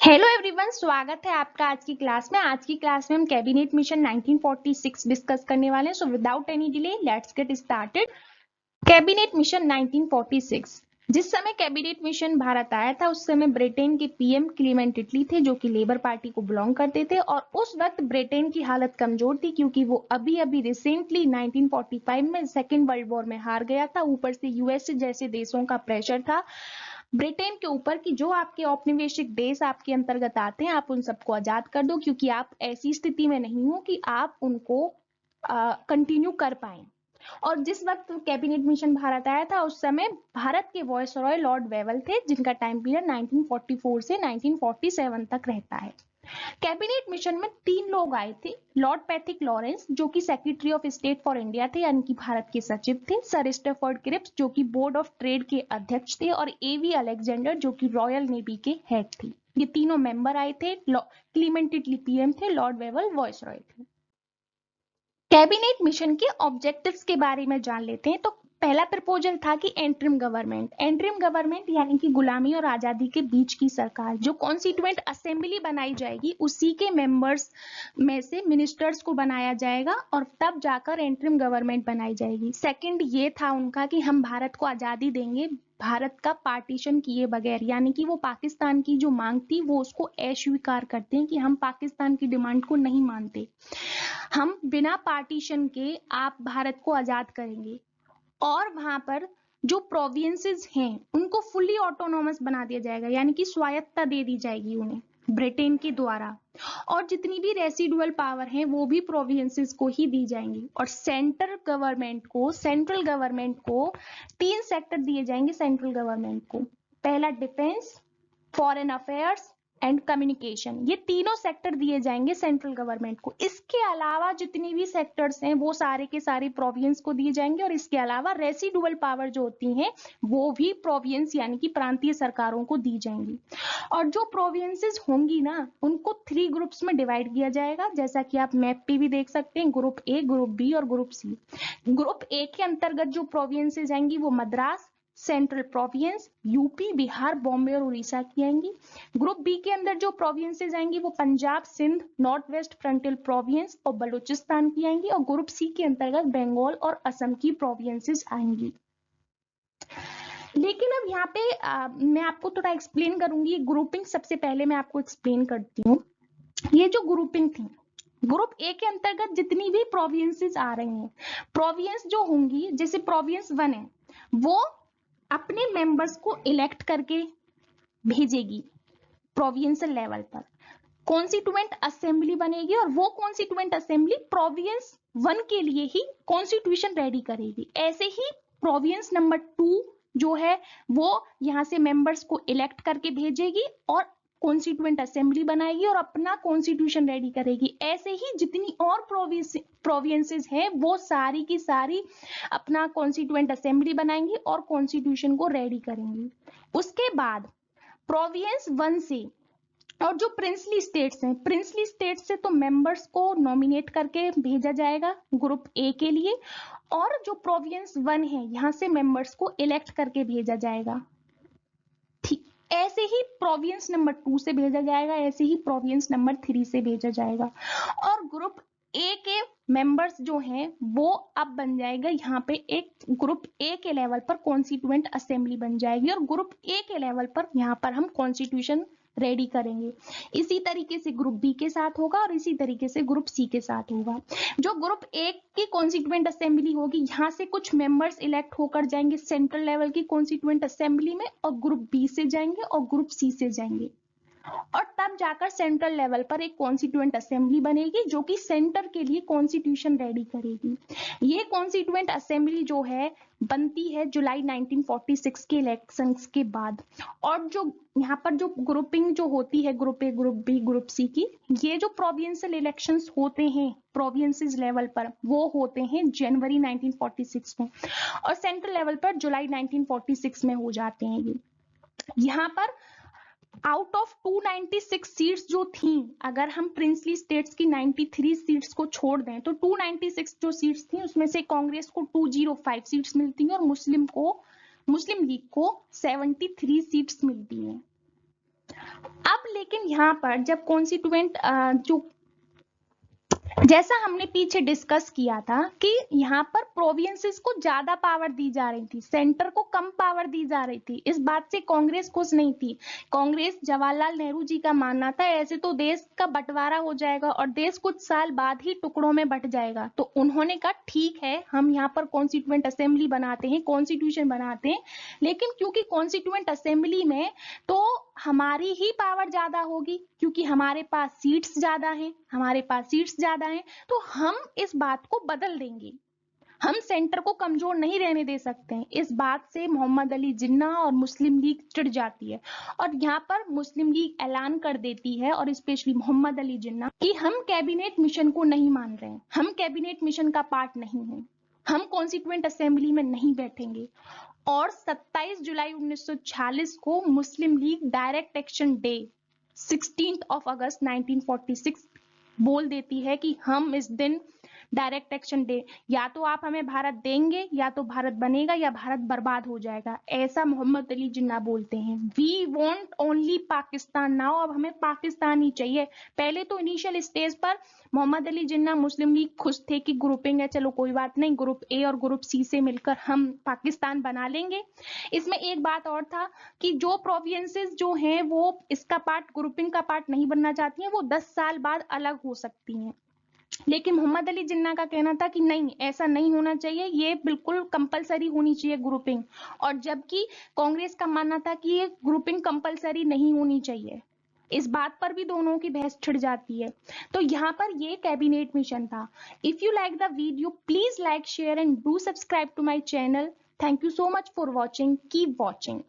Hello everyone, स्वागत है आपका आज की क्लास में। आज की क्लास में हम कैबिनेट मिशन 1946 डिस्कस करने वाले हैं। So without any delay let's get started. Cabinet mission 1946। जिस समय कैबिनेट मिशन भारत आया था उस समय ब्रिटेन के पीएम क्लीमेंट इटली थे, जो कि लेबर पार्टी को बिलोंग करते थे। और उस वक्त ब्रिटेन की हालत कमजोर थी क्योंकि वो अभी अभी रिसेंटली 1945 में सेकेंड वर्ल्ड वॉर में हार गया था। ऊपर से यूएस जैसे देशों का प्रेशर था ब्रिटेन के ऊपर कि जो आपके औपनिवेशिक देश आपके अंतर्गत आते हैं आप उन सबको आजाद कर दो, क्योंकि आप ऐसी स्थिति में नहीं हो कि आप उनको कंटिन्यू कर पाए। और जिस वक्त कैबिनेट मिशन भारत आया था उस समय भारत के वॉयसरॉय लॉर्ड वेवल थे, जिनका टाइम पीरियड 1944 से 1947 तक रहता है। कैबिनेट मिशन में 3 लोग आए थे। लॉर्ड पैथिक लॉरेंस, जो कि secretary of state for India थे, यानी कि भारत के सचिव थे। सर स्टैफोर्ड क्रिप्स, जो कि बोर्ड ऑफ ट्रेड के अध्यक्ष थे। और एवी अलेक्जेंडर, जो कि रॉयल नेवी के हेड थे। ये तीनों मेंबर आए थे। क्लीमेंट इटली पीएम थे, लॉर्ड वेवल वॉयसरॉय थे। कैबिनेट मिशन के ऑब्जेक्टिव्स के बारे में जान लेते हैं। तो पहला प्रपोजल था कि एंट्रिम गवर्नमेंट यानी कि गुलामी और आजादी के बीच की सरकार, जो कॉन्स्टिट्यूएंट असेंबली बनाई जाएगी उसी के मेंबर्स में से मिनिस्टर्स को बनाया जाएगा और तब जाकर एंट्रिम गवर्नमेंट बनाई जाएगी। सेकंड ये था उनका कि हम भारत को आजादी देंगे भारत का पार्टीशन किए बगैर, यानी कि वो पाकिस्तान की जो मांग थी वो उसको अस्वीकार करते हैं कि हम पाकिस्तान की डिमांड को नहीं मानते, हम बिना पार्टीशन के आप भारत को आजाद करेंगे। और वहां पर जो प्रोविंसेस हैं उनको फुल्ली ऑटोनॉमस बना दिया जाएगा, यानी कि स्वायत्तता दे दी जाएगी उन्हें ब्रिटेन के द्वारा। और जितनी भी रेसिडुअल पावर हैं वो भी प्रोविंसेस को ही दी जाएंगी। और सेंट्रल गवर्नमेंट को 3 सेक्टर दिए जाएंगे सेंट्रल गवर्नमेंट को। पहला defence, foreign affairs and communication, ये तीनों सेक्टर दिए जाएंगे सेंट्रल गवर्नमेंट को। इसके अलावा जितनी भी सेक्टर्स हैं वो सारे के सारे प्रोविंस को दिए जाएंगे। और इसके अलावा रेसिडुअल पावर जो होती हैं वो भी प्रोविंस यानी कि प्रांतीय सरकारों को दी जाएंगी। और जो प्रोविंसेस होंगी ना उनको 3 ग्रुप्स में डिवाइड किया जाएगा, जैसा कि आप मैप पे भी देख सकते हैं। ग्रुप ए, ग्रुप बी और ग्रुप सी। ग्रुप ए के अंतर्गत जो प्रोविंसेस आएंगी वो Madras, central province, UP, Bihar, Bombay और उड़ीसा की आएंगी। ग्रुप बी के अंदर जो प्रोविंसेस आएंगी वो Punjab, Sindh, north west frontier province और बलूचिस्तान की आएंगी। और ग्रुप सी के अंतर्गत बंगाल और असम की प्रोविंसेस आएंगी। लेकिन अब यहाँ पे मैं आपको थोड़ा एक्सप्लेन करूंगी ग्रुपिंग। सबसे पहले मैं आपको एक्सप्लेन करती हूँ ये जो ग्रुपिंग थी। ग्रुप ए के अंतर्गत जितनी भी प्रोविंसेस आ रही हैं, प्रोविंस जो होंगी, जैसे प्रोविंस 1 है वो अपने मेंबर्स को इलेक्ट करके भेजेगी प्रोविंशियल लेवल पर। कॉन्स्टिट्यूएंट असेंबली बनेगी और वो कॉन्स्टिट्यूएंट असेंबली प्रोविंस 1 के लिए ही कॉन्स्टिट्यूशन रेडी करेगी। ऐसे ही प्रोविंस नंबर 2 जो है वो यहां से मेंबर्स को इलेक्ट करके भेजेगी और कॉन्स्टिट्यूएंट असेंबली बनाएगी और अपना कॉन्स्टिट्यूशन रेडी करेगी। ऐसे ही जितनी और प्रोविंसेस हैं वो सारी की सारी अपना कॉन्स्टिट्यूएंट असेंबली बनाएंगी और कॉन्स्टिट्यूशन को रेडी करेंगी। उसके बाद प्रोविंस 1 से और जो प्रिंसली स्टेट्स से तो मेंबर्स को नॉमिनेट करके भेजा जाएगा ग्रुप ए के लिए। और जो प्रोविंस 1 है यहां से मेंबर्स को इलेक्ट करके भेजा जाएगा। ठीक ऐसे ही प्रोविंस नंबर 2 से भेजा जाएगा, ऐसे ही प्रोविंस नंबर 3 से भेजा जाएगा। और ग्रुप ए के मेंबर्स जो हैं वो अब बन जाएगा यहाँ पे एक ग्रुप ए के लेवल पर कॉन्स्टिट्यूएंट असेंबली बन जाएगी और ग्रुप ए के लेवल पर यहाँ पर हम कॉन्स्टिट्यूशन रेडी करेंगे। इसी तरीके से ग्रुप बी के साथ होगा और इसी तरीके से ग्रुप सी के साथ होगा। जो ग्रुप ए की कॉन्स्टिट्यूएंट असेंबली होगी यहाँ से कुछ मेंबर्स इलेक्ट होकर जाएंगे सेंट्रल लेवल की कॉन्स्टिट्यूएंट असेंबली में और ग्रुप बी से जाएंगे और ग्रुप सी से जाएंगे। और तब जाकर सेंट्रल लेवल पर एक कॉन्स्टिट्यूएंट असेंबली बनेगी जो कि सेंटर के लिए कॉन्स्टिट्यूशन रेडी करेगी। ये कॉन्स्टिट्यूएंट असेंबली जो है बनती है जुलाई 1946 के इलेक्शंस के बाद। और जो यहाँ पर जो ग्रुपिंग जो होती है group A, group B, group C की, ये जो प्रोविंशियल इलेक्शंस होते हैं प्रोविंसेस लेवल पर वो होते हैं जनवरी 1946 में और सेंट्रल लेवल पर जुलाई 1946 में हो जाते हैं। ये यहाँ पर आउट ऑफ 296 सीट्स जो थी, अगर हम प्रिंसली स्टेट्स की 93 सीट्स को छोड़ दें तो 296 जो सीट्स थी उसमें से कांग्रेस को 205 सीट्स मिलती हैं और मुस्लिम लीग को 73 सीट्स मिलती हैं। अब लेकिन लेकिन यहाँ पर जब कॉन्स्टिट्यूएंट जो जैसा हमने पीछे डिस्कस किया था कि यहाँ पर प्रोविंसेस को ज्यादा पावर दी जा रही थी, सेंटर को कम पावर दी जा रही थी। इस बात से कांग्रेस खुश नहीं थी। कांग्रेस, जवाहरलाल नेहरू जी का मानना था ऐसे तो देश का बंटवारा हो जाएगा और देश कुछ साल बाद ही टुकड़ों में बंट जाएगा। तो उन्होंने कहा ठीक है, हम यहाँ पर कॉन्स्टिट्यूएंट असेंबली बनाते हैं, कॉन्स्टिट्यूशन बनाते हैं, लेकिन क्योंकि कॉन्स्टिट्यूएंट असेंबली में तो हमारी ही पावर ज्यादा होगी, क्योंकि हमारे पास सीट्स ज्यादा हैं, तो हम इस बात को बदल देंगे। हम सेंटर को कमजोर नहीं रहने दे सकते हैं। इस बात से मोहम्मद अली जिन्ना और मुस्लिम लीग चिढ़ जाती है और यहाँ पर मुस्लिम लीग ऐलान कर देती है, और स्पेशली मोहम्मद अली जिन्ना, कि हम कैबिनेट मिशन को नहीं मान रहे हैं, हम कैबिनेट मिशन का पार्ट नहीं है, हम कॉन्स्टिट्यूएंट असेंबली में नहीं बैठेंगे। और 27 जुलाई 1946 को मुस्लिम लीग डायरेक्ट एक्शन डे 16 अगस्त 1946 बोल देती है कि हम इस दिन डायरेक्ट एक्शन डे, या तो आप हमें भारत देंगे या तो भारत बनेगा या भारत बर्बाद हो जाएगा, ऐसा मोहम्मद अली जिन्ना बोलते हैं। We want only Pakistan now, अब हमें पाकिस्तान ही चाहिए। पहले तो इनिशियल स्टेज पर मोहम्मद अली जिन्ना, मुस्लिम लीग खुश थे कि ग्रुपिंग है, चलो कोई बात नहीं, ग्रुप ए और ग्रुप सी से मिलकर हम पाकिस्तान बना लेंगे। इसमें एक बात और था कि जो प्रोविंसेस जो हैं वो इसका पार्ट, ग्रुपिंग का पार्ट नहीं बनना चाहती हैं, वो 10 साल बाद अलग हो सकती हैं। लेकिन मोहम्मद अली जिन्ना का कहना था कि नहीं, ऐसा नहीं होना चाहिए, ये बिल्कुल कंपलसरी होनी चाहिए ग्रुपिंग। और जबकि कांग्रेस का मानना था कि ये ग्रुपिंग कंपलसरी नहीं होनी चाहिए। इस बात पर भी दोनों की बहस छिड़ जाती है। तो यहाँ पर ये कैबिनेट मिशन था। If you like the video, please like, share and do subscribe to my channel. Thank you so much for watching. Keep watching.